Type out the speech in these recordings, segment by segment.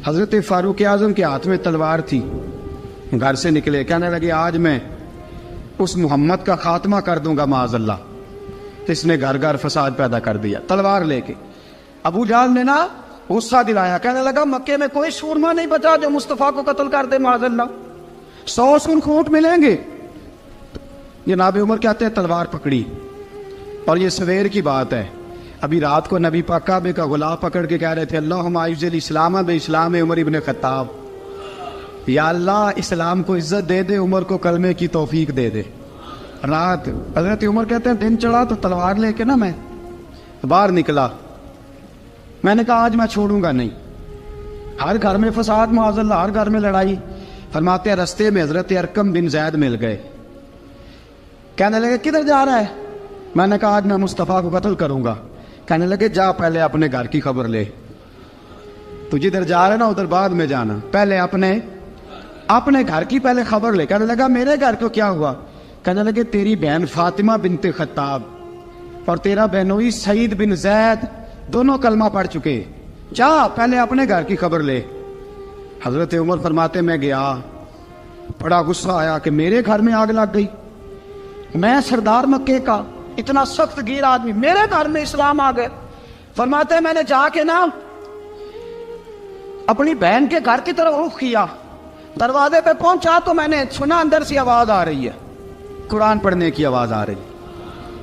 حضرت فاروق اعظم کے ہاتھ میں تلوار تھی، گھر سے نکلے، کہنے لگے آج میں اس محمد کا خاتمہ کر دوں گا معاذ اللہ، اس نے گھر گھر فساد پیدا کر دیا تلوار لے کے۔ ابو جہل نے نا غصہ دلایا، کہنے لگا مکے میں کوئی سورما نہیں بچا جو مصطفیٰ کو قتل کر دے معاذ اللہ، 100 سن خونٹ ملیں گے۔ جناب عمر کہتے ہیں تلوار پکڑی، اور یہ سویر کی بات ہے، ابھی رات کو نبی پاک کعبے کا غلاف پکڑ کے کہہ رہے تھے اللہم اعز الاسلام باسلام عمر ابن خطاب، یا اللہ اسلام کو عزت دے دے، عمر کو کلمے کی توفیق دے دے۔ رات حضرت عمر کہتے ہیں دن چڑھا تو تلوار لے کے نا میں باہر نکلا، میں نے کہا آج میں چھوڑوں گا نہیں، ہر گھر میں فساد معاذ اللہ، ہر گھر میں لڑائی۔ فرماتے ہیں رستے میں حضرت ارقم بن زید مل گئے، کہنے لگے کدھر جا رہا ہے؟ میں نے کہا آج میں مصطفیٰ کو قتل کروں گا۔ کہنے لگے جا پہلے اپنے گھر کی خبر لے، تو جدھر جا رہے نا ادھر بعد میں جانا، پہلے اپنے گھر کی پہلے خبر لے۔ کہنے لگا میرے گھر کو کیا ہوا؟ کہنے لگے تیری بہن فاطمہ بنت خطاب اور تیرا بہنوئی سعید بن زید دونوں کلمہ پڑھ چکے، جا پہلے اپنے گھر کی خبر لے۔ حضرت عمر فرماتے میں گیا، بڑا غصہ آیا کہ میرے گھر میں آگ لگ گئی، میں سردار مکے کا اتنا سخت گیر آدمی، میرے گھر میں اسلام آ گئے۔ فرماتے میں نے جا کے نا اپنی بہن کے گھر کی طرف رخ کیا، دروازے پہ پہنچا تو میں نے سنا اندر سے آواز آ رہی ہے، قرآن پڑھنے کی آواز آ رہی،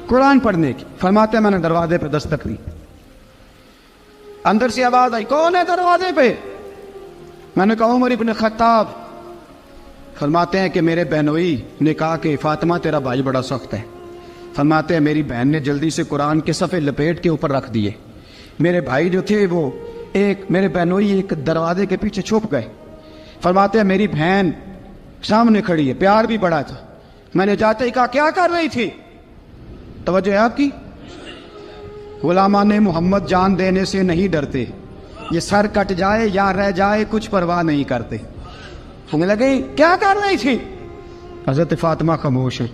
قرآن پڑھنے کی۔ فرماتے میں نے دروازے پہ دستک دی، اندر سے آواز آئی کون ہے دروازے پہ؟ میں نے کہا عمر ابن خطاب۔ فرماتے ہیں کہ میرے بہنوئی نے کہا کہ فاطمہ تیرا بھائی بڑا سخت ہے۔ فرماتے ہیں میری بہن نے جلدی سے قرآن کے صفحے لپیٹ کے اوپر رکھ دیے، میرے بھائی جو تھے وہ میرے بہنوئی ایک دروازے کے پیچھے چھپ گئے۔ فرماتے ہیں میری بہن سامنے کھڑی ہے، پیار بھی بڑا تھا، میں نے جاتے ہی کہا کیا کر رہی تھی؟ توجہ ہے آپ کی؟ غلامان محمد جان دینے سے نہیں ڈرتے، یہ سر کٹ جائے یا رہ جائے کچھ پرواہ نہیں کرتے۔ ہمیں لگے کیا کر رہی تھی؟ حضرت فاطمہ خاموش ہے۔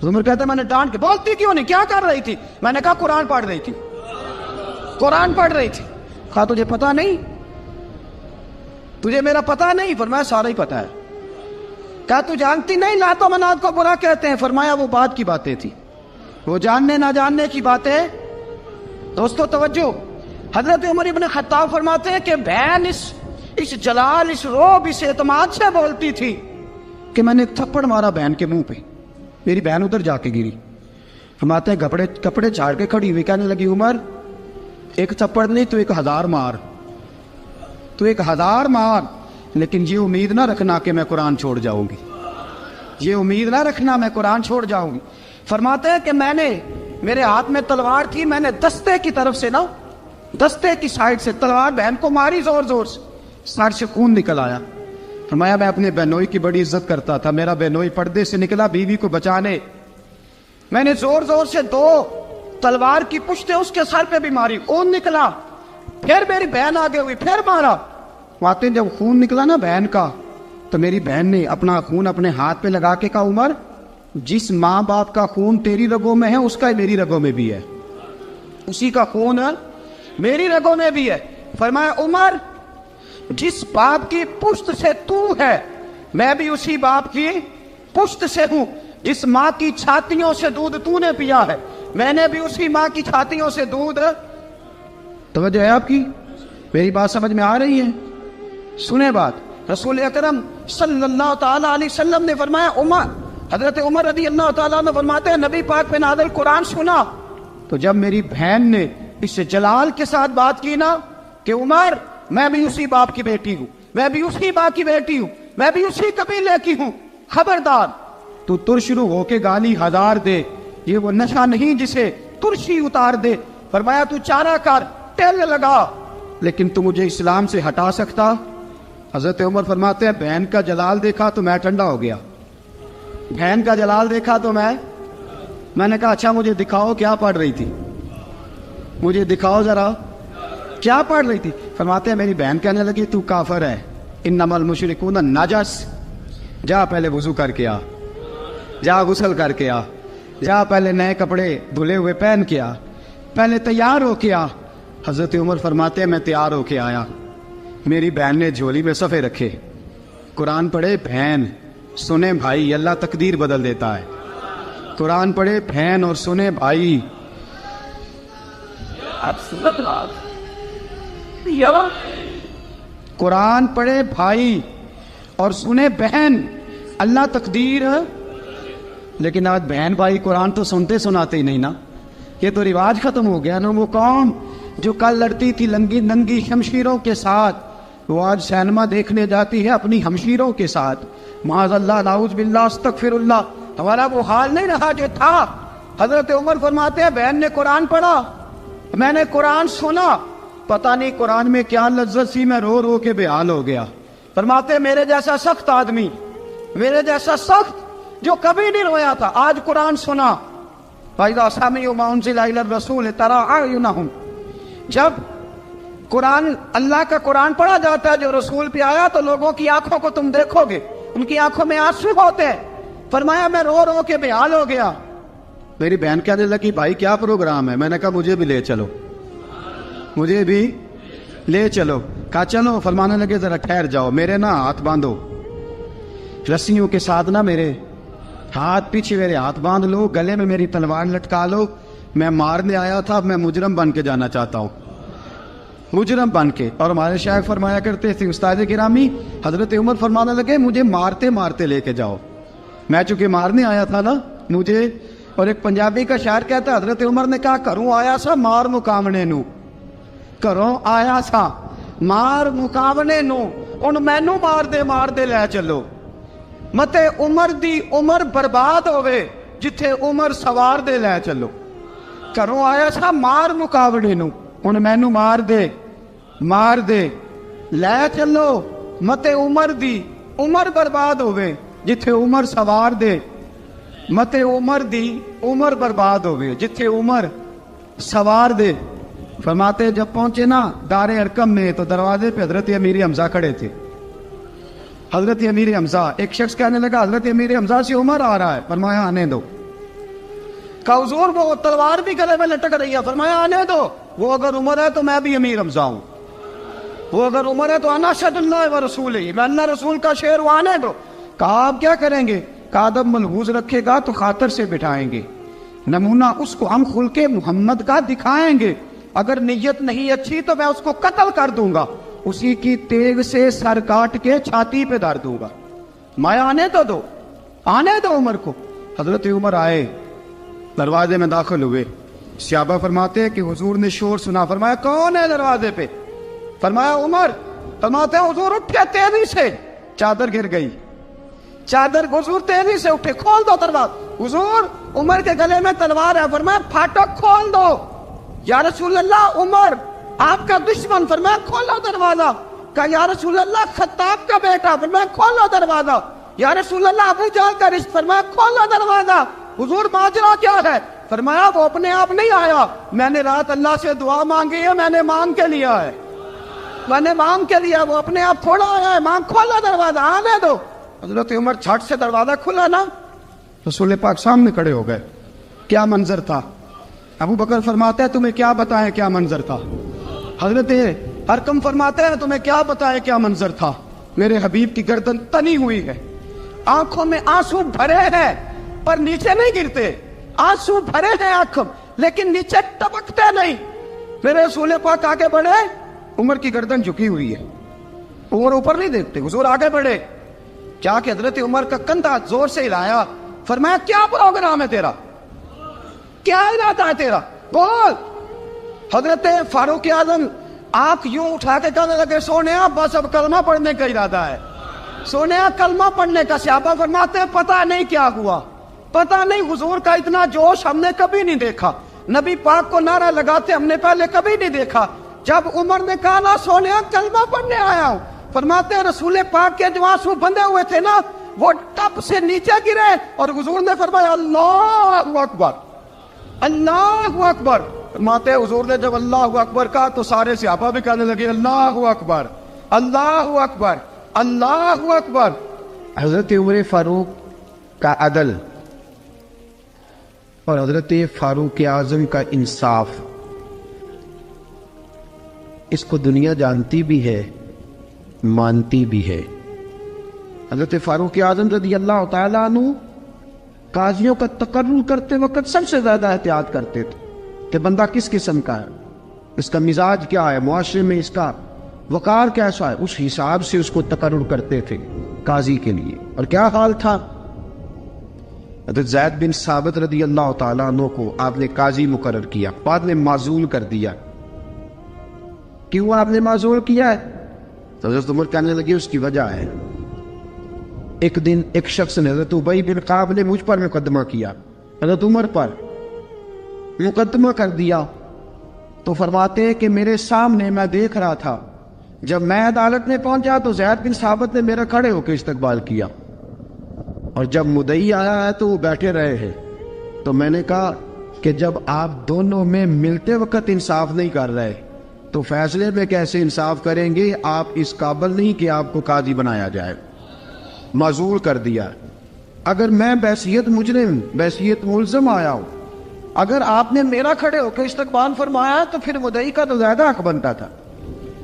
عمر کہتا ہے میں نے ڈانٹ کے بولتی کیوں نہیں، کیا کر رہی تھی؟ میں نے کہا قرآن پڑھ رہی تھی، قرآن پڑھ رہی تھی۔ کہا تجھے پتا نہیں، تجھے میرا پتا نہیں؟ فرمایا سارا ہی پتا ہے۔ کہا تو جانتی نہیں لات و منات کو برا کہتے ہیں؟ فرمایا وہ بات کی باتیں تھی، وہ جاننے نہ جاننے کی باتیں۔ دوستو توجہ، حضرت عمر ابن خطاب فرماتے ہیں کہ بہن اس جلال، اس روب، اس اعتماد سے بولتی تھی کہ میں نے ایک تھپڑ مارا بہن کے منہ پہ، میری بہن ادھر جا کے گری۔ فرماتے ہیں کپڑے جھاڑ کے کھڑی ہوئی، کہنے لگی عمر ایک تھپڑ نہیں تو 1000 مار، تو 1000 مار، لیکن یہ امید نہ رکھنا کہ میں قرآن چھوڑ جاؤں گی، یہ امید نہ رکھنا میں قرآن چھوڑ جاؤں گی۔ فرماتے ہیں کہ میرے ہاتھ میں تلوار تھی، میں نے دستے کی طرف سے نا، دستے کی سائڈ سے تلوار بہن کو ماری زور زور سے، سر سے خون نکل آیا۔ فرمایا میں اپنے بہنوئی کی بڑی عزت کرتا تھا، میرا بہنوئی پردے سے نکلا بیوی کو بچانے، میں نے زور زور سے 2 تلوار کی پشتیں اس کے سر پہ بھی ماری، خون نکلا، پھر میری بہن آگے ہوئی، پھر مارا۔ واقعی جب خون نکلا نا بہن کا تو میری بہن نے اپنا خون اپنے ہاتھ پہ لگا کے کہا عمر جس ماں باپ کا خون تیری رگوں میں ہے اس کا میری رگوں میں بھی ہے، اسی کا خون میری رگوں میں بھی ہے۔ فرمایا عمر جس باپ کی پشت سے تو ہے میں بھی اسی باپ کی پشت سے ہوں، جس ماں کی چھاتیوں سے دودھ تو نے پیا ہے میں نے بھی اسی ماں کی چھاتیوں سے دودھ۔ توجہ ہے آپ کی؟ میری بات سمجھ میں آ رہی ہے؟ سنیں بات، رسول اکرم صلی اللہ تعالی علیہ وسلم نے فرمایا، حضرت عمر رضی اللہ تعالیٰ عنہ فرماتے ہیں نبی پاک پہ نازل قرآن سنا تو جب میری بہن نے اس جلال کے ساتھ بات کی نا کہ عمر میں بھی اسی باپ کی بیٹی ہوں، میں بھی اسی باپ کی بیٹی ہوں، میں بھی اسی قبیلے کی ہوں، خبردار تو ترشرو ہو کے گالی 1000 دے، یہ وہ نشہ نہیں جسے ترشی اتار دے۔ فرمایا تو چارہ کر، ٹیل لگا، لیکن تو مجھے اسلام سے ہٹا سکتا؟ حضرت عمر فرماتے ہیں بہن کا جلال دیکھا تو میں ٹھنڈا ہو گیا، بہن کا جلال دیکھا تو میں نے کہا اچھا مجھے دکھاؤ کیا پڑھ رہی تھی، مجھے دکھاؤ ذرا کیا پڑھ رہی تھی۔ فرماتے ہیں میری بہن کہنے لگی تو کافر ہے، انما المشرکون نجس، جا پہلے وضو کر کے آ، جا غسل کر کے آ، جا پہلے نئے کپڑے دھلے ہوئے پہن کے آ، پہلے تیار ہو کے آ۔ حضرت عمر فرماتے ہیں میں تیار ہو کے آیا، میری بہن نے جھولی میں صفحے رکھے، قرآن پڑھے بہن، سنے بھائی، اللہ تقدیر بدل دیتا ہے۔ قرآن پڑھے بہن اور سنے بھائی، قرآن پڑھے بھائی اور سنے بہن، اللہ تقدیر۔ لیکن آج بہن بھائی قرآن تو سنتے سناتے ہی نہیں نا، یہ تو رواج ختم ہو گیا نا۔ وہ قوم جو کل لڑتی تھی ننگی شمشیروں کے ساتھ، وہ آج سینما دیکھنے جاتی ہے اپنی ہمشیروں کے ساتھ۔ معاذ اللہ، نعوذ باللہ، استغفر اللہ۔ ہمارا وہ حال نہیں رہا جو تھا۔ حضرت عمر فرماتے ہیں بہن نے قرآن پڑھا، میں نے قرآن سنا، پتہ نہیں قرآن میں کیا لذت سی، میں رو رو کے بے حال ہو گیا۔ فرماتے ہیں میرے جیسا سخت آدمی، میرے جیسا سخت جو کبھی نہیں رویا تھا، آج قرآن سنا۔ فَإِذَا سَمِعُوا مَا أُنزِلَ إِلَى الرَّسُولِ تَرَىٰ أَعْيُنَهُمْ، جب قرآن، اللہ کا قرآن پڑھا جاتا ہے جو رسول پہ آیا، تو لوگوں کی آنکھوں کو تم دیکھو گے، ان کی آنکھوں میں آنسو ہوتے ہیں۔ فرمایا میں رو رو کے بے حال ہو گیا۔ میری بہن کہنے لگی بھائی کیا پروگرام ہے؟ میں نے کہا مجھے بھی لے چلو، مجھے بھی لے چلو۔ کہا چلو۔ فرمانے لگے ذرا ٹھہر جاؤ، میرے نا ہاتھ باندھو رسیوں کے ساتھ، نا میرے ہاتھ پیچھے میرے ہاتھ باندھ لو، گلے میں میری تلوار لٹکا لو، میں مارنے آیا تھا، اب میں مجرم بن کے جانا چاہتا ہوں، مجرم بن کے۔ اور ہمارے شیخ فرمایا کرتے تھے، استاد گرامی حضرت عمر فرمانے لگے مجھے مارتے مارتے لے کے جاؤ، میں چونکہ مارنے آیا تھا نا مجھے۔ اور ایک پنجابی کا شاعر کہتا ہے حضرت عمر نے کہا گھروں آیا سا مار مکاونے نو، گھروں آیا سا مار مکاونے نو، ان مینو مار دے لے چلو، متے عمر دی عمر برباد ہوئے جتھے عمر سوار دے لے چلو۔ گھروں آیا سا مار مکاونے نو، ان مینو مار دے لے چلو، متے عمر دی عمر برباد ہوئے جتھے عمر سوار دے، متے عمر دی عمر برباد ہوئے جتھے عمر سوار دے۔ فرماتے جب پہنچے نا دار ارقم میں تو دروازے پہ حضرت امیر حمزہ کھڑے تھے۔ حضرت امیر حمزہ، ایک شخص کہنے لگا حضرت امیر حمزہ سے عمر آ رہا ہے، فرمایا آنے دو۔ کہا حضور وہ تلوار بھی گلے میں لٹک رہی ہے، فرمایا آنے دو، وہ اگر عمر ہے تو میں بھی امیر حمزہ ہوں، وہ اگر عمر ہے تو انا اشہد اللہ و رسولہ، میں اللہ رسول کا شعر ہوں، آنے دو۔ کہا آپ کیا کریں گے؟ کہا ادب ملحوظ رکھے گا تو خاطر سے بٹھائیں گے، نمونہ اس کو ہم خلق محمد کا دکھائیں گے، اگر نیت نہیں اچھی تو میں اس کو قتل کر دوں گا، اسی کی تیغ سے سر کاٹ کے چھاتی پہ دھر دوں گا، میں آنے تو دو، آنے دو عمر کو۔ حضرت عمر آئے، دروازے میں داخل ہوئے، صحابہ فرماتے ہیں کہ حضور نے شور سنا، فرمایا کون ہے دروازے پہ؟ فرمایا عمر۔ فرماتے ہیں حضور اٹھے تیزی سے، چادر گر گئی، چادر، حضور تیزی سے اٹھے، کھول دو دروازہ۔ حضور عمر کے گلے میں تلوار ہے، فرمایا پھاٹک کھول دو۔ یا رسول اللہ عمر آپ کا دشمن، فرمایا کھولو دروازہ۔ کہا یا رسول اللہ خطاب کا بیٹا، فرمایا کھولو دروازہ۔ یا رسول اللہ ابو جہل کا رشت، فرمایا کھولو دروازہ۔ حضور ماجرا کیا ہے؟ فرمایا وہ اپنے آپ نہیں آیا، میں نے رات اللہ سے دعا مانگی ہے، میں نے مانگ کے لیا ہے، میں نے مانگ کے لیا، وہ اپنے آپ تھوڑا آیا ہے، مانگ کھولو دروازہ، آنے دو۔ حضرت عمر چھٹ سے دروازہ کھلا نا، رسول پاک سامنے کھڑے ہو گئے۔ کیا منظر تھا؟ ابو بکر فرماتا ہے تمہیں کیا بتائیں کیا منظر تھا؟ حضرت ارقم فرماتے ہیں تمہیں کیا بتائیں کیا منظر تھا؟ میرے حبیب کی گردن تنی ہوئی ہے، آنکھوں میں آنسو بھرے ہیں پر نیچے نہیں گرتے، آنسو بھرے ہیں آنکھوں لیکن نیچے ٹپکتے نہیں۔ میرے رسول پاک آگے بڑھے، عمر کی گردن جھکی ہوئی ہے، عمر اوپر نہیں دیکھتے، حضور آگے بڑھے، جا کے حضرت عمر کا کندھا زور سے ہلایا، فرمایا کیا پروگرام ہے تیرا، کیا ارادہ ہے تیرا، بول۔ حضرت فاروق اعظم آنکھ یوں اٹھا کے کہنے لگے سونیا بس اب کلمہ پڑھنے کا ارادہ ہے، سونیا کلمہ پڑھنے کا۔ صحابہ فرماتے ہیں پتہ نہیں کیا ہوا، پتہ نہیں، حضور کا اتنا جوش ہم نے کبھی نہیں دیکھا، نبی پاک کو نعرہ لگاتے ہم نے پہلے کبھی نہیں دیکھا۔ جب عمر نے کہا نا سونیا کلمہ پڑھنے آیا ہوں، فرماتے ہیں رسول پاک کے جو آنسو بندے ہوئے تھے نا وہ ٹپ سے نیچے گرے، اور حضور نے فرمایا اللہ اکبر، اللہ اکبر۔ فرماتے ہیں حضور نے جب اللہ اکبر کہا تو سارے صحابہ بھی کہنے لگے اللہ اکبر، اللہ اکبر، اللہ اکبر۔ حضرت عمر فاروق کا عدل اور حضرت فاروق اعظم کا انصاف، اس کو دنیا جانتی بھی ہے مانتی بھی ہے۔ حضرت فاروق اعظم رضی اللہ تعالیٰ عنہ قاضیوں کا تقرر کرتے وقت سب سے زیادہ احتیاط کرتے تھے کہ بندہ کس قسم کا ہے، اس کا مزاج کیا ہے، معاشرے میں اس کا وقار کیسا ہے، اس حساب سے اس کو تقرر کرتے تھے قاضی کے لیے۔ اور کیا حال تھا، حضرت زید بن ثابت رضی اللہ تعالیٰ عنہ کو آپ نے قاضی مقرر کیا، بعد میں معزول کر دیا۔ کیوں آپ نے معزول کیا ہے؟ تو حضرت عمر کہنے لگے اس کی وجہ ہے، ایک دن ایک شخص نے، حضرت ابی بن کعب نے مجھ پر مقدمہ کیا، حضرت عمر پر مقدمہ کر دیا، تو فرماتے ہیں کہ میرے سامنے میں دیکھ رہا تھا، جب میں عدالت میں پہنچا تو زید بن ثابت نے میرا کھڑے ہو کے استقبال کیا، اور جب مدعی آیا ہے تو وہ بیٹھے رہے ہیں۔ تو میں نے کہا کہ جب آپ دونوں میں ملتے وقت انصاف نہیں کر رہے تو فیصلے میں کیسے انصاف کریں گے؟ آپ اس قابل نہیں کہ آپ کو قاضی بنایا جائے، معزول کر دیا۔ اگر میں بحیثیت مجرم، بحیثیت ملزم آیا ہوں، اگر آپ نے میرا کھڑے ہو کے استقبال فرمایا تو پھر مدعی کا تو زیادہ حق بنتا تھا۔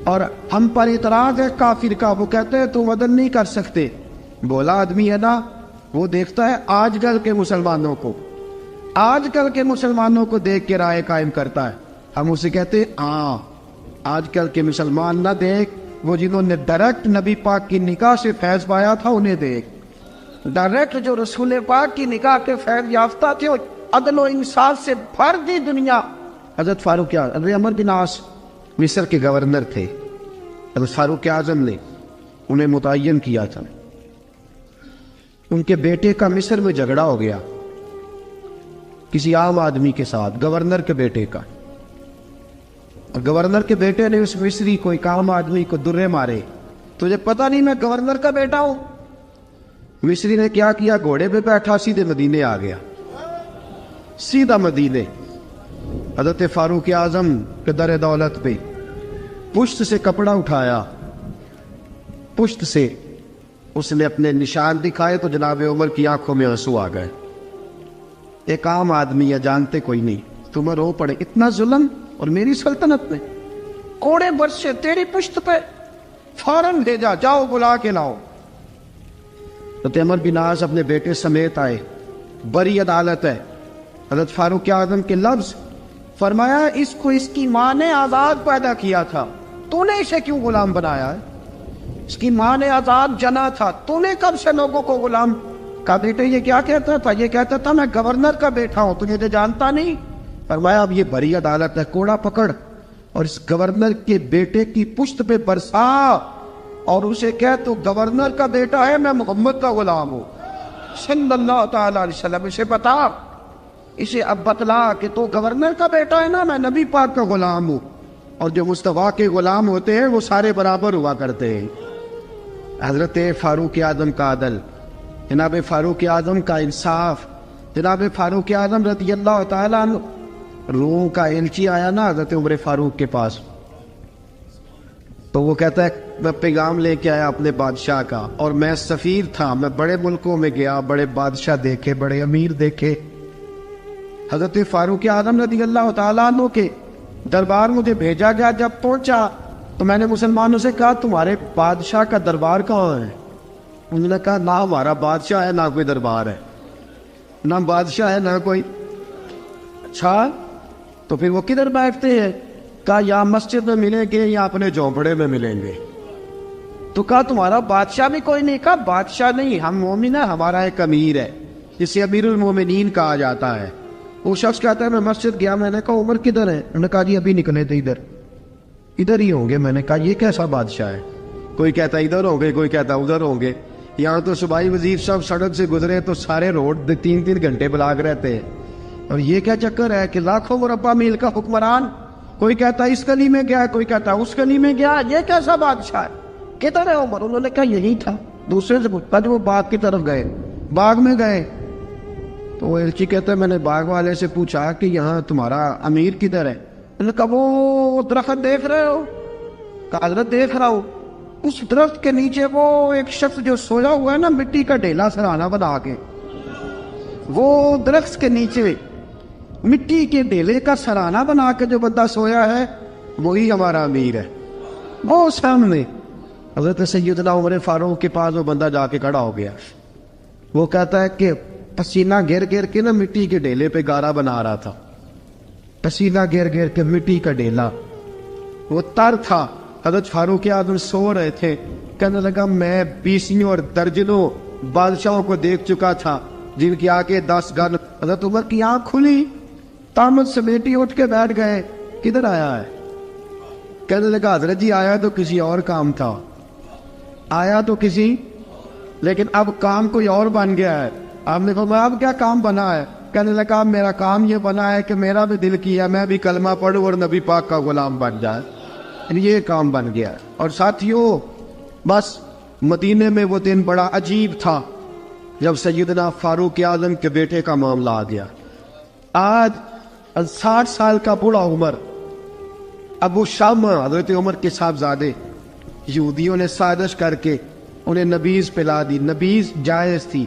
اور ہم پر اعتراض ہے کافر کا، وہ کہتے ہیں تم عدل نہیں کر سکتے۔ بولا آدمی ہے نا، وہ دیکھتا ہے آج کل کے مسلمانوں کو، آج کل کے مسلمانوں کو دیکھ کے رائے قائم کرتا ہے۔ ہم اسے کہتے ہیں ہاں آج کل کے مسلمان نہ دیکھ، وہ جنہوں نے ڈائریکٹ نبی پاک کی نکاح سے فیض پایا تھا انہیں دیکھ، ڈائریکٹ جو رسول پاک کی نکاح کے فیض یافتہ تھے، عدل و انصاف سے بھر دی دنیا۔ حضرت فاروق اعظم، حضرت عمرو بن عاص مصر کے گورنر تھے، حضرت فاروق اعظم نے انہیں متعین کیا تھا۔ ان کے بیٹے کا مصر میں جھگڑا ہو گیا کسی عام آدمی کے ساتھ، گورنر کے بیٹے کا، اور گورنر کے بیٹے نے اس مصری کو، ایک عام آدمی کو درے مارے۔ تجھے پتہ نہیں میں گورنر کا بیٹا ہوں؟ مصری نے کیا کیا، گھوڑے پہ بیٹھا سیدھے مدینے آ گیا، سیدھا مدینے۔ حضرت فاروق اعظم کے در دولت پہ پشت سے کپڑا اٹھایا، پشت سے اس نے اپنے نشان دکھائے تو جناب عمر کی آنکھوں میں آنسو آ گئے۔ ایک عام آدمی ہے، جانتے کوئی نہیں، تمہیں رو پڑے، اتنا ظلم، اور میری سلطنت میں کوڑے برسے تیری پشت پہ، فوراً لے جا، جاؤ بلا کے لاؤ۔ حضرت عمر بن عاص اپنے بیٹے سمیت آئے، بڑی عدالت ہے، حضرت فاروق اعظم کے لفظ، فرمایا اس کو اس کی ماں نے آزاد پیدا کیا تھا، تو نے اسے کیوں غلام بنایا ہے؟ اس کی ماں نے آزاد جنا تھا، تو نے کب سے لوگوں کو غلام کا؟ بیٹے یہ کیا کہتا تھا؟ یہ کہتا تھا میں گورنر کا بیٹا ہوں، تجھے تو جانتا نہیں۔ فرمایا اب یہ بڑی عدالت ہے، کوڑا پکڑ اور اس گورنر کے بیٹے کی پشت پہ برسا اور اسے کہہ تو گورنر کا بیٹا ہے، میں محمد کا غلام ہوں صلی اللہ تعالی علیہ وسلم۔ اسے بتا، اسے اب بتلا کہ تو گورنر کا بیٹا ہے نا، میں نبی پاک کا غلام ہوں، اور جو مصطفیٰ کے غلام ہوتے ہیں وہ سارے برابر ہوا کرتے ہیں۔ حضرت فاروق اعظم کا عدل، جناب فاروق اعظم کا انصاف، جناب فاروق اعظم رضی اللہ تعالیٰ عنہ۔ روم کا ایلچی آیا نا حضرت عمر فاروق کے پاس، تو وہ کہتا ہے میں پیغام لے کے آیا اپنے بادشاہ کا، اور میں سفیر تھا، میں بڑے ملکوں میں گیا، بڑے بادشاہ دیکھے، بڑے امیر دیکھے۔ حضرت فاروق اعظم رضی اللہ تعالیٰ عنہ کے دربار مجھے بھیجا گیا، جب پہنچا تو میں نے مسلمانوں سے کہا تمہارے بادشاہ کا دربار کہاں ہے؟ انہوں نے کہا نہ ہمارا بادشاہ ہے نہ کوئی دربار ہے، نہ بادشاہ ہے نہ کوئی۔ اچھا تو پھر وہ کدھر بیٹھتے ہیں؟ کہا یا مسجد میں ملیں گے یا اپنے جھونپڑے میں ملیں گے۔ تو کہا تمہارا بادشاہ بھی کوئی نہیں؟ کہا بادشاہ نہیں، ہم مومن ہیں، ہمارا ایک امیر ہے جسے امیر المومنین کہا جاتا ہے۔ وہ شخص کہتا ہے میں مسجد گیا، میں نے کہا عمر کدھر ہے؟ انہوں نے کہا جی ابھی نکلے تھے ادھر ہی ہوں گے۔ میں نے کہا یہ کیسا بادشاہ ہے؟ کوئی کہتا ادھر ہوں گے، کوئی کہتا ادھر ہوں گے۔ یہاں تو صوبائی وزیر صاحب سڑک سے گزرے تو سارے روڈ 3 گھنٹے بلاک رہتے ہیں، اور یہ کیا چکر ہے کہ لاکھوں مربع میل کا حکمران، کوئی کہتا اس گلی میں گیا، کوئی کہتا اس گلی میں گیا، یہ کیسا بادشاہ ہے؟ کدھر ہے عمر؟ انہوں نے کہا یہی تھا۔ دوسرے سے پوچھتا جو وہ باغ کی طرف گئے، باغ میں گئے تو وہ ایلچی کہتا ہے میں نے باغ والے سے پوچھا کہ یہاں تمہارا امیر کدھر ہے؟ انہوں نے کہا وہ درخت دیکھ رہے ہو؟ کہا حضرت دیکھ رہا ہوں۔ اس درخت کے نیچے وہ ایک شخص جو سویا ہوا ہے نا، مٹی کا ڈھیلا سرہانا بنا کے، وہ درخت کے نیچے مٹی کے ڈھیلے کا سرہانا بنا کے جو بندہ سویا ہے وہی ہمارا امیر ہے۔ وہ سامنے حضرت سیدنا عمر فاروق کے پاس وہ بندہ جا کے کھڑا ہو گیا. وہ کہتا ہے کہ پسینہ گر گر کے نا مٹی کے ڈھیلے پہ گارا بنا رہا تھا. پسینہ گر گر کے مٹی کا ڈھیلا, وہ تر تھا. حضرت فاروق اعظم سو رہے تھے. کہنے لگا میں بیسیوں اور درجنوں بادشاہوں کو دیکھ چکا تھا جن کی آگے 10 گن. حضرت عمر کی آنکھ کھلی, تامت سمیٹی اٹھ کے بیٹھ گئے. کدھر آیا ہے؟ کہنے لگا حضرت جی آیا تو کسی اور کام تھا, آیا تو کسی, لیکن اب کام کوئی اور بن گیا ہے. آپ نے فرمایا اب کیا کام بنا ہے؟ کہنے لگا میرا کام یہ بنا ہے کہ میرا بھی دل کیا میں بھی کلمہ پڑھوں اور نبی پاک کا غلام بن جائے. یہ کام بن گیا. اور ساتھیوں بس مدینے میں وہ دن بڑا عجیب تھا جب سیدنا فاروق اعظم کے بیٹے کا معاملہ آ گیا. آج 60 سال کا بوڑھا عمر, ابو شامہ حضرت عمر کے صاحبزادے, یہودیوں نے سازش کر کے انہیں نبیذ پلا دی. نبیذ جائز تھی,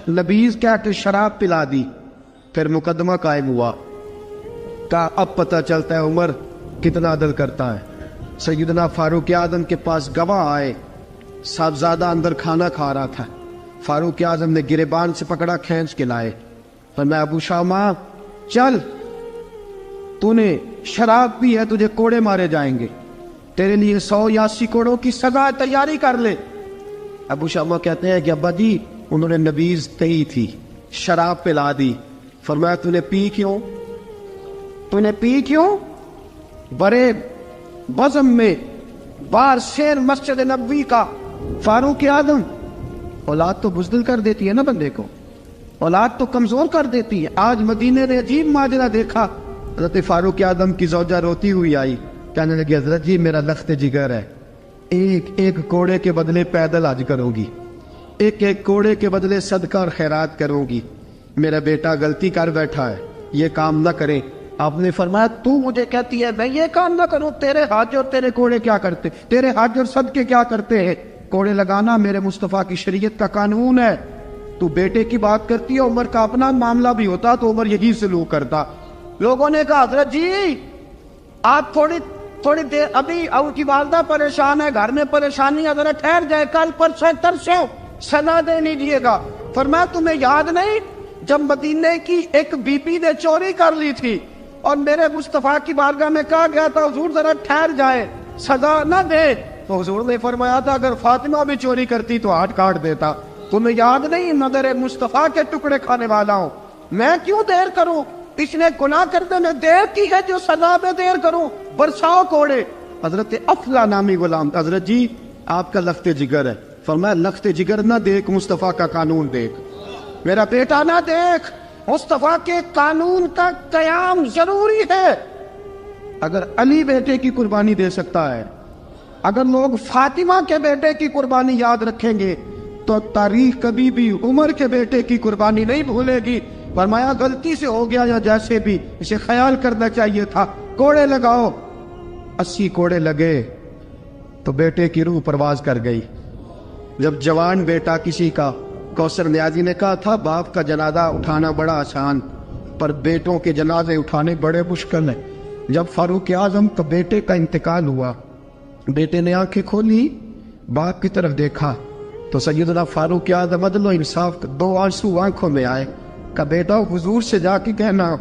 نبیذ کیا کہ شراب پلا دی. پھر مقدمہ قائم ہوا. کہا اب پتہ چلتا ہے عمر کتنا عدل کرتا ہے. سیدنا فاروق اعظم کے پاس گواہ آئے. صاحبزادہ اندر کھانا کھا رہا تھا. فاروق اعظم نے گریبان سے پکڑا, کھینچ کے لائے. فرمایا ابو شامہ چل, تو نے شراب پی ہے, تجھے کوڑے مارے جائیں گے, تیرے لیے 100 یا 80 کوڑوں کی سزا تیاری کر لے. ابو شامہ کہتے ہیں کہ ابا جی انہوں نے نبیذ کہی تھی, شراب پلا دی. فرمایا تو نے پی کیوں؟ تو نے پی کیوں؟ بڑے بزم میں بار شیر مسجد نبوی کا فاروق اعظم. اولاد تو بزدل کر دیتی ہے نا بندے کو, اولاد تو کمزور کر دیتی ہے. آج مدینے نے عجیب ماجرا دیکھا. حضرت فاروق اعظم کی زوجہ روتی ہوئی آئی, کہنے لگی حضرت جی میرا لخت جگر ہے, ایک کوڑے کے بدلے پیدل حج کروں گی, ایک کوڑے کے بدلے صدقہ اور خیرات کروں گی. میرا بیٹا غلطی کر بیٹھا ہے, یہ کام نہ کرے. آپ نے فرمایا تو مجھے کہتی ہے میں یہ کام نہ کروں؟ تیرے حج اور تیرے کوڑے کیا کرتے, تیرے حج اور صدقے کیا کرتے ہیں؟ کوڑے لگانا میرے مصطفیٰ کی شریعت کا قانون ہے. تو بیٹے کی بات کرتی ہے, عمر کا اپنا معاملہ بھی ہوتا تو عمر یہی سلوک کرتا. لوگوں نے کہا حضرت جی آپ تھوڑی دیر, ابھی ان کی والدہ پریشان ہے, گھر میں پریشانی ہے, ذرا ٹھہر جائے, کل پرسوں ترسوں سزا دے لیجیے گا. فرمایا تمہیں یاد نہیں جب مدینے کی ایک بی بی نے چوری کر لی تھی اور میرے مصطفیٰ کی بارگاہ میں کہا گیا تھا حضور ذرا ٹھہر جائے, سزا نہ دے, تو حضور نے فرمایا تھا اگر فاطمہ بھی چوری کرتی تو ہاتھ کاٹ دیتا. تمہیں یاد نہیں نظر مصطفیٰ کے ٹکڑے کھانے والا ہوں, میں کیوں دیر کروں؟ اس نے گناہ کرنے میں دیر کی ہے جو سزا میں دیر کروں, برساؤ کوڑے. حضرت افلا نامی غلام, حضرت جی آپ کا لخت جگر ہے. فرمایا لخت جگر نہ دیکھ, مصطفیٰ کا قانون دیکھ. میرا بیٹا نہ دیکھ, مصطفیٰ کے قانون کا قیام ضروری ہے. اگر علی بیٹے کی قربانی دے سکتا ہے, اگر لوگ فاطمہ کے بیٹے کی قربانی یاد رکھیں گے تو تاریخ کبھی بھی عمر کے بیٹے کی قربانی نہیں بھولے گی. فرمایا غلطی سے ہو گیا یا جیسے بھی, اسے خیال کرنا چاہیے تھا. کوڑے لگاؤ. 80 کوڑے لگے تو بیٹے کی روح پرواز کر گئی. جب جوان بیٹا کسی کا, کوثر نیازی نے کہا تھا باپ کا جنازہ اٹھانا بڑا آسان, پر بیٹوں کے جنازے اٹھانے بڑے مشکل ہیں. جب فاروق اعظم کا بیٹے کا انتقال ہوا, بیٹے نے آنکھیں کھولی, باپ کی طرف دیکھا تو سیدنا فاروق اعظم عدل و انصاف, 2 آنسو آنکھوں میں آئے. کہ بیٹا حضور سے جا کے کہنا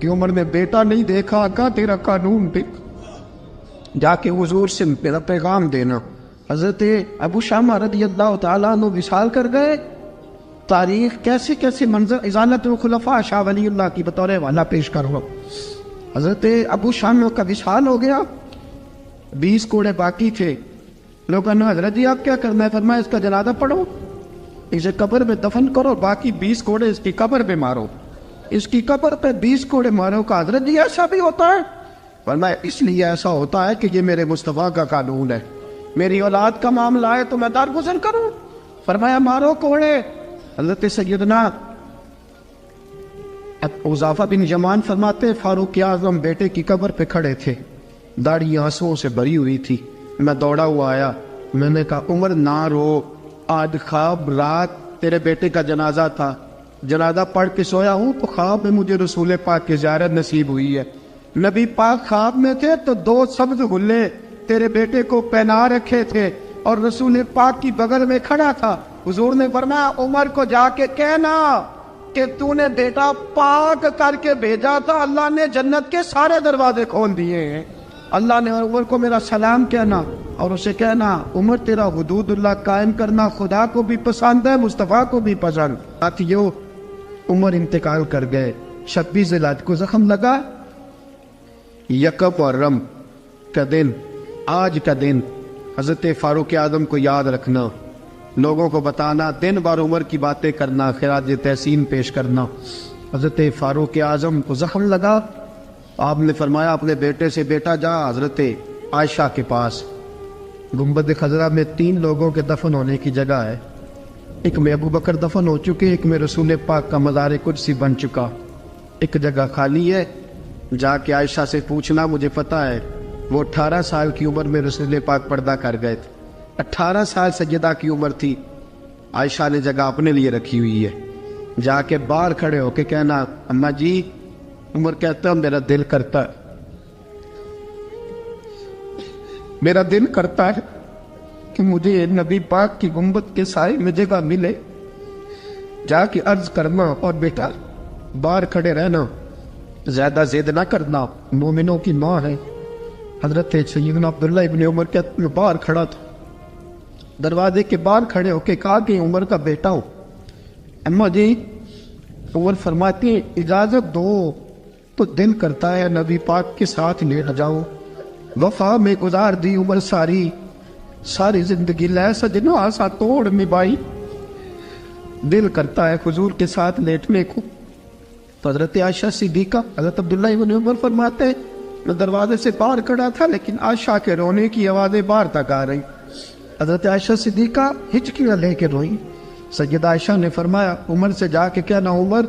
کہ عمر نے بیٹا نہیں دیکھا, آقا تیرا قانون دیکھ, جا کے حضور سے میرا پیغام دینا. حضرت ابو شامہ رضی اللہ تعالیٰ عنہ وصال کر گئے. تاریخ کیسے کیسے منظر ازالت الخلفاء شاہ ولی اللہ کی بطور والا پیش کرو. حضرت ابو شامہ کا وصال ہو گیا, 20 کوڑے باقی تھے. لوگوں نے حضرت جی آپ کیا کرنا ہے؟ فرمایا اس کا جنازہ پڑھو, اسے قبر میں دفن کرو, باقی 20 کوڑے اس کی قبر پہ مارو, اس کی قبر پہ 20 کوڑے مارو. کا حضرت جی ایسا بھی ہوتا ہے؟ فرمایا اس لیے ایسا ہوتا ہے کہ یہ میرے مصطفیٰ کا قانون ہے, میری اولاد کا معاملہ ہے تو میں درگزر کروں. فرمایا مارو کوڑے. حضرت سیدنا حذیفہ بن یمان فرماتے فاروق اعظم بیٹے کی قبر پہ کھڑے تھے, داڑھی آنسوؤں سے بھری ہوئی تھی. میں دوڑا ہوا آیا, میں نے کہا عمر نہ رو, آج خواب رات تیرے بیٹے کا جنازہ تھا, جنازہ پڑھ کے سویا ہوں تو خواب میں مجھے رسول پاک کی زیارت نصیب ہوئی ہے. نبی پاک خواب میں تھے تو 2 سبز غلے تیرے بیٹے کو پہنا رکھے تھے اور رسول پاک کی بغل میں کھڑا تھا. حضور نے فرمایا عمر کو جا کے کہنا کہ تو نے بیٹا پاک کر کے بھیجا تھا, اللہ نے جنت کے سارے دروازے کھول دیے ہیں. اللہ نے عمر کو میرا سلام کہنا اور اسے کہنا عمر تیرا حدود اللہ قائم کرنا خدا کو بھی پسند ہے, مصطفیٰ کو بھی پسند. ساتھیو عمر انتقال کر گئے. 26 ذی الحج کو زخم لگا. یکم محرم کا دن, آج کا دن حضرت فاروق اعظم کو یاد رکھنا, لوگوں کو بتانا, دن بار عمر کی باتیں کرنا, خراج تحسین پیش کرنا. حضرت فاروق اعظم کو زخم لگا. آپ نے فرمایا اپنے بیٹے سے بیٹا جا حضرت عائشہ کے پاس. گنبد خضرا میں 3 لوگوں کے دفن ہونے کی جگہ ہے. ایک میں ابو بکر دفن ہو چکے, ایک میں رسول پاک کا مزار قدسی بن چکا, ایک جگہ خالی ہے. جا کے عائشہ سے پوچھنا, مجھے پتہ ہے وہ 18 سال کی عمر میں رسول پاک پردہ کر گئے تھے. 18 سال سیدہ کی عمر تھی. عائشہ نے جگہ اپنے لیے رکھی ہوئی ہے. جا کے باہر کھڑے ہو کے کہنا اماں جی, عمر کہتا میرا دل کرتا ہے, میرا دل کرتا ہے کہ مجھے نبی پاک کی گنبد کے سائے میں جگہ ملے. جا کے عرض کرنا اور بیٹا باہر کھڑے رہنا, زیادہ زید نہ کرنا, مومنوں کی ماں ہے. حضرت سیدنا عبداللہ ابن عمر کے باہر کھڑا تھا, دروازے کے باہر کھڑے ہو کے کہا کہ عمر کا بیٹا ہو. اماں جی, عمر فرماتے ہیں اجازت دو تو دل کرتا ہے نبی پاک کے ساتھ لیٹ جاؤں. وفا میں گزار دی عمر ساری, ساری زندگی لے سجنو آسا توڑ میں بائی, دل کرتا ہے حضور کے ساتھ لیٹنے کو. تو حضرت عائشہ صدیقہ, حضرت عبداللہ ابن عمر فرماتے ہیں میں دروازے سے باہر کھڑا تھا لیکن عائشہ کے رونے کی آوازیں باہر تک آ رہی. حضرت عائشہ صدیقہ ہچکیاں لے کے روئی. سیدہ عائشہ نے فرمایا عمر سے جا کے کہنا عمر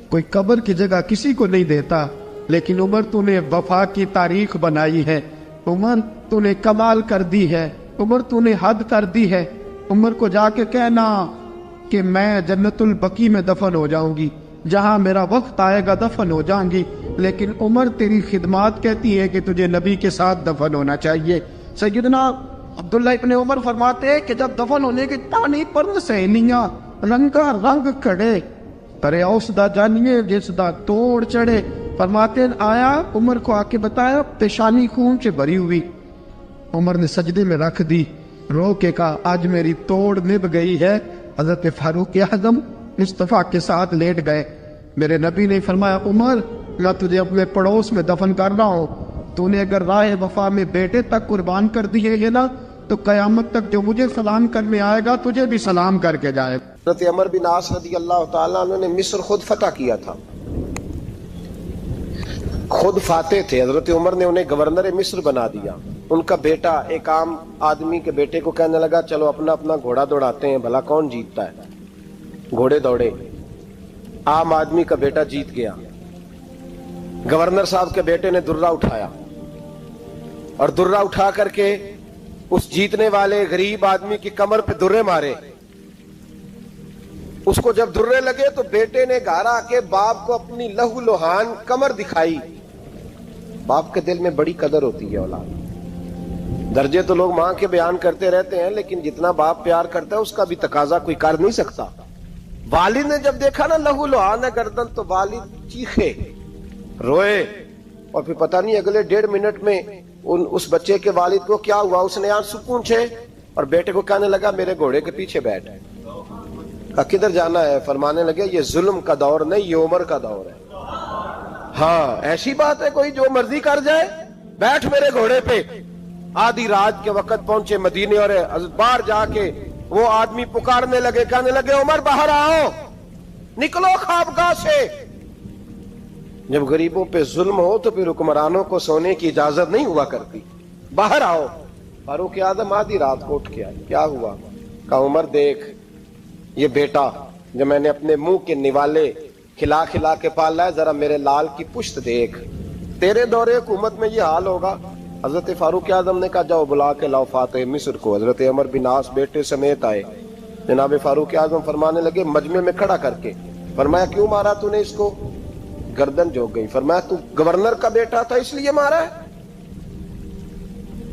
کوئی قبر کی جگہ کسی کو نہیں دیتا, لیکن عمر تو نے وفا کی تاریخ بنائی ہے, عمر تو نے کمال کر دی ہے, عمر تو نے حد کر دی ہے. عمر کو جا کے کہنا کہ میں جنت البقیع میں دفن ہو جاؤں گی, جہاں میرا وقت آئے گا دفن ہو جاؤں گی, لیکن عمر تیری خدمات کہتی ہے کہ تجھے نبی کے ساتھ دفن ہونا چاہیے. سیدنا عبداللہ ابن عمر فرماتے ہیں کہ جب دفن ہونے کی تانی پر سہنیاں رنگا رنگ کھڑے, کرے اوس دا جانیے جس دا توڑ چڑھے. فرماتے ہیں آیا عمر کو آ کے بتایا پیشانی خون سے بھری ہوئی. عمر نے سجدے میں رکھ دی, رو کے کہا آج میری توڑ نب گئی ہے. حضرت فاروق اعظم مصطفیٰ کے ساتھ لیٹ گئے. میرے نبی نے فرمایا عمر میں تجھے اپنے پڑوس میں دفن کر رہا ہوں, تو نے اگر راہ وفا میں بیٹے تک قربان کر دیے یہ نا تو قیامت تک جو مجھے سلام کرنے آئے گا تجھے بھی سلام کر کے جائے گا. حضرت عمر بن عاص رضی اللہ تعالیٰ عنہ نے مصر خود فتح کیا تھا, خود فاتح تھے. حضرت عمر نے انہیں گورنر مصر بنا دیا. ان کا بیٹا ایک عام آدمی کے بیٹے کو کہنے لگا چلو اپنا اپنا گھوڑا دوڑاتے ہیں, بھلا کون جیتتا ہے. گھوڑے دوڑے, عام آدمی کا بیٹا جیت گیا. گورنر صاحب کے بیٹے نے درہ اٹھایا اور درہ اٹھا کر کے اس جیتنے والے غریب آدمی کی کمر پہ درے مارے. اس کو جب درے لگے تو بیٹے نے گھر آ کے باپ کو اپنی لہو لوہان کمر دکھائی. باپ کے دل میں بڑی قدر ہوتی ہے اولاد. درجے تو لوگ ماں کے بیان کرتے رہتے ہیں, لیکن جتنا باپ پیار کرتا ہے اس کا بھی تقاضا کوئی کر نہیں سکتا. والد نے جب دیکھا نا لہو لوہان ہے گردن, تو والد چیخے, روئے, اور پھر پتہ نہیں اگلے 1.5 منٹ میں اس بچے کے والد کو کیا ہوا, اس نے آنسو پونچھے اور بیٹے کو کہنے لگا میرے گھوڑے کے پیچھے بیٹھ. کہا کدھر جانا ہے؟ فرمانے لگے یہ ظلم کا دور نہیں, یہ عمر کا دور ہے. ہاں ایسی بات ہے کوئی جو مرضی کر جائے, بیٹھ میرے گھوڑے پہ. آدھی رات کے وقت پہنچے مدینے اور باہر جا کے وہ آدمی پکارنے لگے, کہنے لگے عمر باہر آؤ, نکلو خوابگاہ سے. جب غریبوں پہ ظلم ہو تو پھر حکمرانوں کو سونے کی اجازت نہیں ہوا کرتی. باہر آؤ. فاروق اعظم آدھی رات کو اٹھ کے آئے, کیا ہوا؟ کہا عمر دیکھ یہ بیٹا جو میں نے اپنے منہ کے نوالے کھلا کھلا کے پالا ہے, ذرا میرے لال کی پشت دیکھ, تیرے دور حکومت میں یہ حال ہوگا. حضرت فاروق اعظم نے کہا جاؤ بلا کے لاؤ فاتح مصر کو. حضرت عمر بن عاص بیٹے سمیت آئے. جناب فاروق اعظم فرمانے لگے مجمع میں کھڑا کر کے, فرمایا کیوں مارا تو نے اس کو؟ گردن جھک گئی. فرمایا تو گورنر کا بیٹا تھا اس لیے مارا ہے؟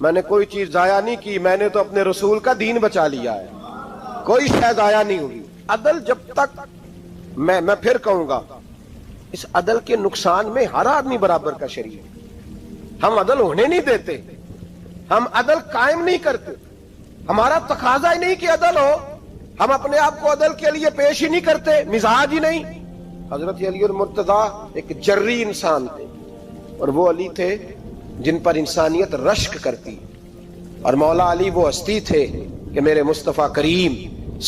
میں نے کوئی چیز ضائع نہیں کی, میں نے تو اپنے رسول کا دین بچا لیا ہے, کوئی شے ضائع نہیں ہوئی. عدل جب تک میں پھر کہوں گا, اس عدل کے نقصان میں ہر آدمی برابر کا شریک ہے. ہم عدل ہونے نہیں دیتے, ہم عدل قائم نہیں کرتے, ہمارا تقاضا ہی نہیں کہ عدل ہو, ہم اپنے آپ کو عدل کے لیے پیش ہی نہیں کرتے, مزاج ہی نہیں. حضرت علی المرتضیٰ ایک جری انسان تھے, اور وہ علی تھے جن پر انسانیت رشک کرتی, اور مولا علی وہ ہستی تھے کہ میرے مصطفیٰ کریم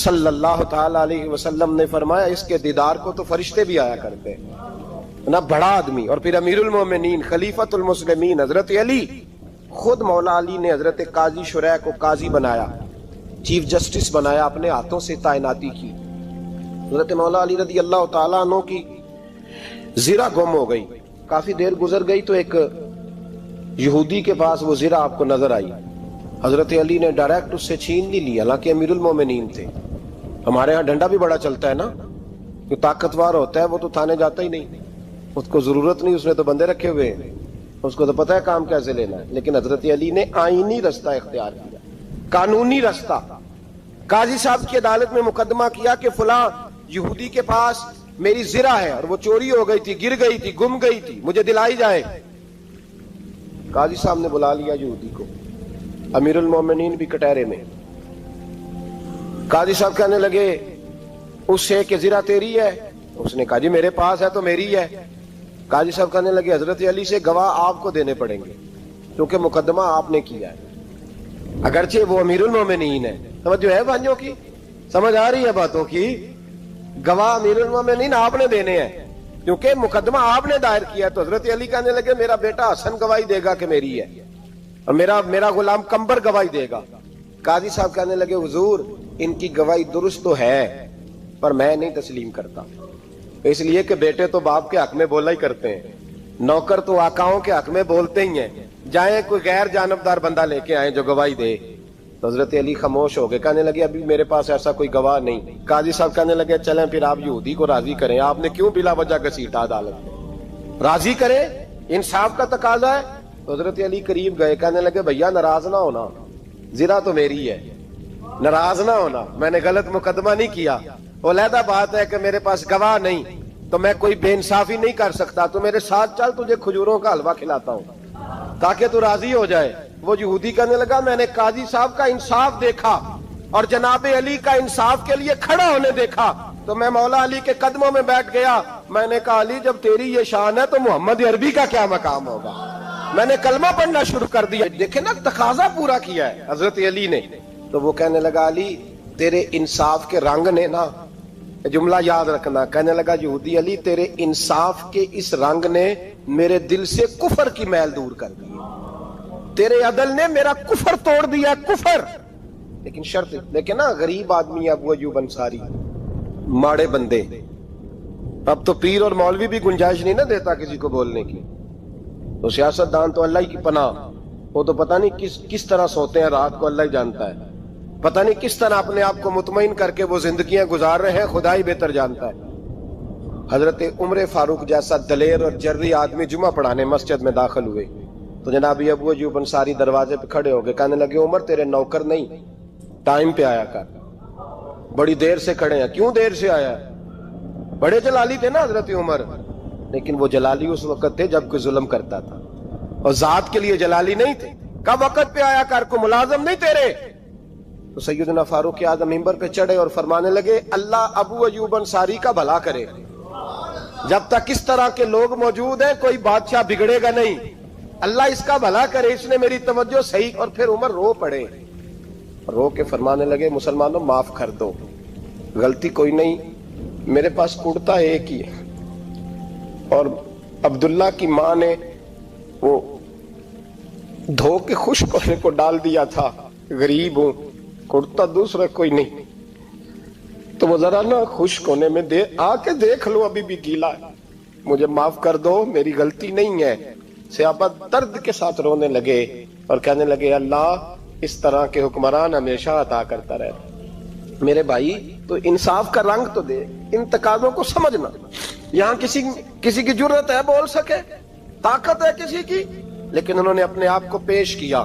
صلی اللہ تعالی علیہ وسلم نے فرمایا اس کے دیدار کو تو فرشتے بھی آیا کرتے نا, بڑا آدمی. اور پھر امیر المومنین خلیفۃ المسلمین حضرت علی, خود مولا علی نے حضرت قاضی شریح کو قاضی بنایا, چیف جسٹس بنایا, اپنے ہاتھوں سے تعیناتی کی. حضرت مولا علی رضی اللہ تعالیٰ عنہ کی زرہ گم ہو گئی, کافی دیر گزر گئی تو ایک یہودی کے پاس وہ زرہ آپ کو نظر آئی. حضرت علی نے ڈائریکٹ اس سے چھین نہیں لی, حالانکہ امیر المومنین تھے. ہمارے ہاں ڈنڈا بھی بڑا چلتا ہے نا, جو طاقتور ہوتا ہے وہ تو تھانے جاتا ہی نہیں, اس کو ضرورت نہیں, اس نے تو بندے رکھے ہوئے ہیں, اس کو تو پتہ ہے کام کیسے لینا ہے. لیکن حضرت علی نے آئینی رستہ اختیار کیا, قانونی رستہ. قاضی صاحب کی عدالت میں مقدمہ کیا کہ فلاں یہودی کے پاس میری زرہ ہے اور وہ چوری ہو گئی تھی, گر گئی تھی, گم گئی تھی, مجھے دلائی جائے. قاضی صاحب نے بلا لیا یہودی کو, امیر المومنین بھی کٹہرے میں. قاضی صاحب کہنے لگے اس سے کہ زرہ تیری ہے؟ اس نے کہا جی میرے پاس ہے تو میری ہے. قاضی صاحب کہنے لگے حضرت علی سے گواہ آپ کو دینے پڑیں گے کیونکہ مقدمہ آپ نے کیا ہے, اگرچہ وہ امیر المومنین ہے. سمجھ ہے بھائیوں کی, سمجھ آ رہی ہے باتوں کی؟ گواہ امیر المومنین آپ نے دینے ہیں کیونکہ مقدمہ آپ نے دائر کیا. تو حضرت علی کہنے لگے میرا بیٹا حسن گواہی دے گا کہ میری ہے, اور میرا غلام کمبر گواہی دے گا. قاضی صاحب کہنے لگے حضور ان کی گواہی درست تو ہے پر میں نہیں تسلیم کرتا, اس لیے کہ بیٹے تو باپ کے حق میں بولا ہی کرتے ہیں, نوکر تو آقاؤں کے حق میں بولتے ہی ہیں, جائیں کوئی غیر جانبدار بندہ لے کے آئیں جو گواہی دے. تو حضرت علی خاموش ہو گئے, کہنے لگے ابھی میرے پاس ایسا کوئی گواہ نہیں. قاضی صاحب کہنے لگے چلیں پھر آپ یہودی کو راضی کریں, آپ نے کیوں بلا وجہ گھسیٹا عدالت میں, راضی کریں, انصاف کا تقاضا ہے. تو حضرت علی قریب گئے, کہنے لگے بھیا ناراض نہ ہونا, زرہ تو میری ہے, ناراض نہ ہونا, میں نے غلط مقدمہ نہیں کیا. علیحدہ بات ہے کہ میرے پاس گواہ نہیں تو میں کوئی بے انصافی نہیں کر سکتا, تو میرے ساتھ چل تجھے کھجوروں کا حلوہ کھلاتا ہوں تاکہ تو راضی ہو جائے. وہ یہودی کہنے لگا میں نے قاضی صاحب کا انصاف دیکھا اور جناب علی کا انصاف کے لیے کھڑا ہونے دیکھا تو میں مولا علی کے قدموں میں بیٹھ گیا. میں نے کہا علی جب تیری یہ شان ہے تو محمد عربی کا کیا مقام ہوگا. میں نے کلمہ پڑھنا شروع کر دیا. دیکھیں نا تقاضا پورا کیا ہے حضرت علی نے. تو وہ کہنے لگا علی تیرے انصاف کے رنگ نے نا, جملہ یاد رکھنا, کہنے لگا یہودی علی تیرے انصاف کے اس رنگ نے میرے دل سے کفر کی میل دور کر دی, تیرے عدل نے میرا کفر توڑ دیا, کفر. لیکن شرط دیکھیں نا, غریب آدمی ابو ایوب انصاری, ماڑے بندے, اب تو پیر اور مولوی بھی گنجائش نہیں نہ دیتا کسی کو بولنے کی. تو سیاست دان تو اللہ ہی کی پناہ, وہ تو پتہ نہیں کس طرح سوتے ہیں رات کو, اللہ ہی جانتا ہے, پتہ نہیں کس طرح اپنے آپ کو مطمئن کر کے وہ زندگیاں گزار رہے ہیں, خدا ہی بہتر جانتا ہے. حضرت عمر فاروق جیسا دلیر اور جرری آدمی جمعہ پڑھانے مسجد میں داخل ہوئے تو جناب ابو ایوب انصاری دروازے پہ کھڑے ہو گئے, کہنے لگے عمر تیرے نوکر نہیں, ٹائم پہ آیا کر, بڑی دیر سے کھڑے ہیں. کیوں دیر سے آیا؟ بڑے جلالی تھے نا حضرت عمر, لیکن وہ جلالی اس وقت تھے جب کوئی ظلم کرتا تھا, اور ذات کے لیے جلالی نہیں تھے. کب وقت پہ آیا کر, کو ملازم نہیں تیرے. تو سیدنا فاروق اعظم منبر پہ چڑھے اور فرمانے لگے اللہ ابو ایوب انصاری کا بھلا کرے, جب تک اس طرح کے لوگ موجود ہیں کوئی بادشاہ بگڑے گا نہیں, اللہ اس کا بھلا کرے, اس نے میری توجہ صحیح. اور پھر عمر رو پڑے, رو کے فرمانے لگے مسلمانوں معاف کر دو, غلطی کوئی نہیں, میرے پاس کرتا ایک ہی ہے, اور عبداللہ کی ماں نے وہ دھو کے خشک ہونے کو ڈال دیا تھا, غریب ہوں, کرتا دوسرا کوئی نہیں, تو وہ ذرا نا خشک ہونے میں آ کے دیکھ لو ابھی بھی گیلا ہے, مجھے معاف کر دو, میری غلطی نہیں ہے. صحابہ درد کے ساتھ رونے لگے اور کہنے لگے اللہ اس طرح کے حکمران ہمیشہ عطا کرتا رہتا. میرے بھائی تو انصاف کا رنگ تو دے, ان تقاضوں کو سمجھنا. یہاں کسی کی جرت ہے بول سکے, طاقت ہے کسی کی, لیکن انہوں نے اپنے آپ کو پیش کیا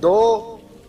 2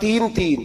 3-3।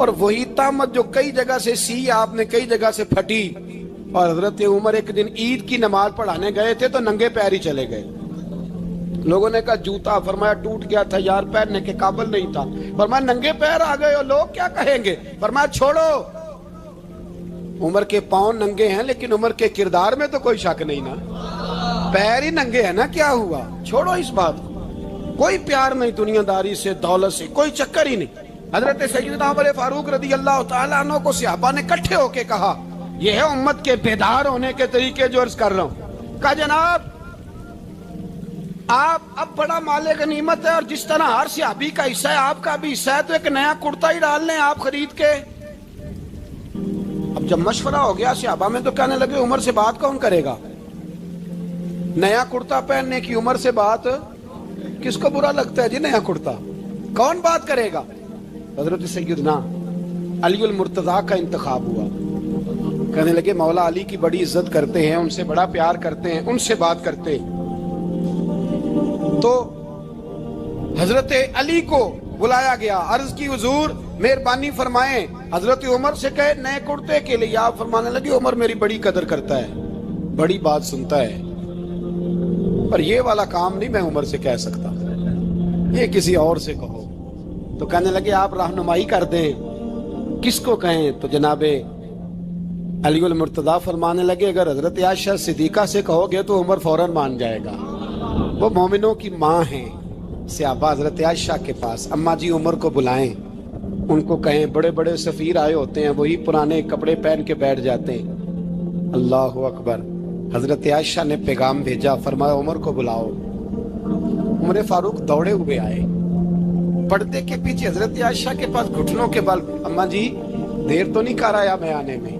اور وہی تہمت جو کئی جگہ سے سی آپ نے, کئی جگہ سے پھٹی. اور حضرت عمر ایک دن عید کی نماز پڑھانے گئے تھے تو ننگے پیر ہی چلے گئے. لوگوں نے کہا جوتا, فرمایا ٹوٹ گیا تھا یار, پہننے کے قابل نہیں تھا. فرمایا ننگے پیر آ گئے ہو, لوگ کیا کہیں گے؟ فرمایا چھوڑو, عمر کے پاؤں ننگے ہیں لیکن عمر کے کردار میں تو کوئی شک نہیں نا, پیر ہی ننگے ہیں نا, کیا ہوا؟ چھوڑو اس بات کو. کوئی پیار نہیں دنیا داری سے, دولت سے, کوئی چکر ہی نہیں. حضرت سیدنا عمر فاروق رضی اللہ تعالیٰ عنہ کو صحابہ نے اکٹھے ہو کے کہا, یہ ہے امت کے بیدار ہونے کے طریقے جو عرض کر رہا ہوں. کہا جناب آپ اب بڑا مال غنیمت ہے, اور جس طرح ہر صحابی کا حصہ ہے آپ کا بھی حصہ ہے, تو ایک نیا کرتا ہی ڈال لیں آپ خرید کے. اب جب مشورہ ہو گیا صحابہ میں تو کہنے لگے عمر سے بات کون کرے گا؟ نیا کرتا پہننے کی عمر سے بات کس کو برا لگتا ہے جی؟ نیا کرتا کون بات کرے گا؟ حضرت سیدنا علی المرتضیٰ کا انتخاب ہوا. کہنے لگے مولا علی کی بڑی عزت کرتے ہیں, ان سے بڑا پیار کرتے ہیں, ان سے بات کرتے. تو حضرت علی کو بلایا گیا, عرض کی حضور مہربانی فرمائیں حضرت عمر سے کہے نئے کرتے کے لیے. آپ فرمانے لگے عمر میری بڑی قدر کرتا ہے, بڑی بات سنتا ہے, پر یہ والا کام نہیں میں عمر سے کہہ سکتا, یہ کسی اور سے کہو. تو کہنے لگے آپ رہنمائی کر دیں, کس کو کہیں؟ تو جناب علی المرتضیٰ فرمانے لگے اگر حضرت عائشہ صدیقہ سے کہو گے تو عمر فوراً مان جائے گا, وہ مومنوں کی ماں ہیں. صحابہ حضرت عائشہ کے پاس, اماں جی عمر کو بلائیں, ان کو کہیں بڑے بڑے سفیر آئے ہوتے ہیں, وہی پرانے کپڑے پہن کے بیٹھ جاتے ہیں. اللہ اکبر. حضرت عائشہ نے پیغام بھیجا, فرمایا عمر کو بلاؤ. عمر فاروق دوڑے ہوئے آئے, پردے کے پیچھے حضرت عائشہ کے پاس گھٹنوں کے بل, اماں جی دیر تو نہیں کر آیا میں آنے میں؟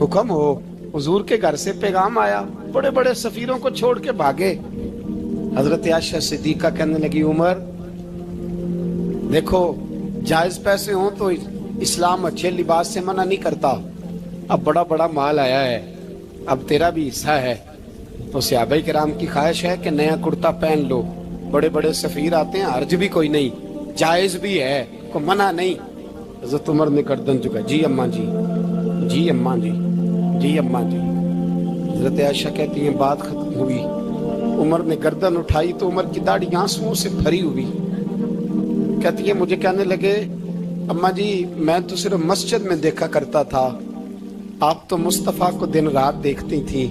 حکم ہو, حضور کے گھر سے پیغام آیا, بڑے بڑے سفیروں کو چھوڑ کے بھاگے. حضرت عائشہ صدیقہ کہنے لگی عمر دیکھو جائز پیسے ہوں تو اسلام اچھے لباس سے منع نہیں کرتا, اب بڑا بڑا مال آیا ہے, اب تیرا بھی حصہ ہے, تو صحابہ کرام کی خواہش ہے کہ نیا کرتا پہن لو, بڑے بڑے سفیر آتے ہیں, حرج بھی کوئی نہیں, جائز بھی ہے, کوئی منع نہیں. حضرت عمر نے گردن جھکا, جی اماں جی, جی اماں جی, جی اماں جی. حضرت عائشہ کہتی ہیں بات ختم ہوئی, عمر نے گردن اٹھائی تو عمر کی داڑھی آنسوؤں سے بھری ہوئی. کہتی ہے مجھے کہنے لگے اماں جی میں تو صرف مسجد میں دیکھا کرتا تھا, آپ تو مصطفیٰ کو دن رات دیکھتی تھی,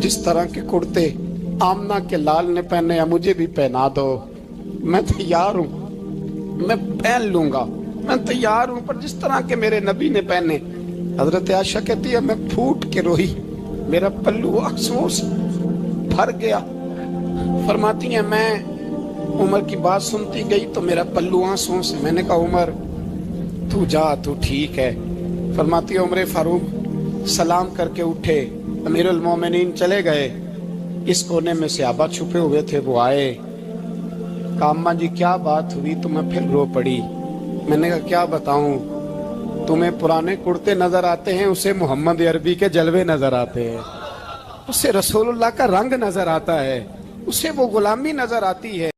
جس طرح کے کرتے آمنہ کے لال نے پہنے ہیں مجھے بھی پہنا دو, میں تیار ہوں, میں پہن لوں گا, میں تیار ہوں, پر جس طرح کے میرے نبی نے پہنے. حضرت عائشہ کہتی ہے میں پھوٹ کے روئی, میرا پلو آنسوؤں سے بھر گیا. فرماتی ہیں میں عمر کی بات سنتی گئی تو میرا پلو آنسوؤں سے, میں نے کہا عمر تو جا, تو ٹھیک ہے. فرماتی ہے عمر فاروق سلام کر کے اٹھے, امیر المومنین چلے گئے, اس کونے میں صحابہ چھپے ہوئے تھے, وہ آئے. کہا اماں جی کیا بات ہوئی؟ تو میں پھر رو پڑی. میں نے کہا کیا بتاؤں, تمہیں پرانے کرتے نظر آتے ہیں, اسے محمد عربی کے جلوے نظر آتے ہیں, اسے رسول اللہ کا رنگ نظر آتا ہے, اسے وہ غلامی نظر آتی ہے.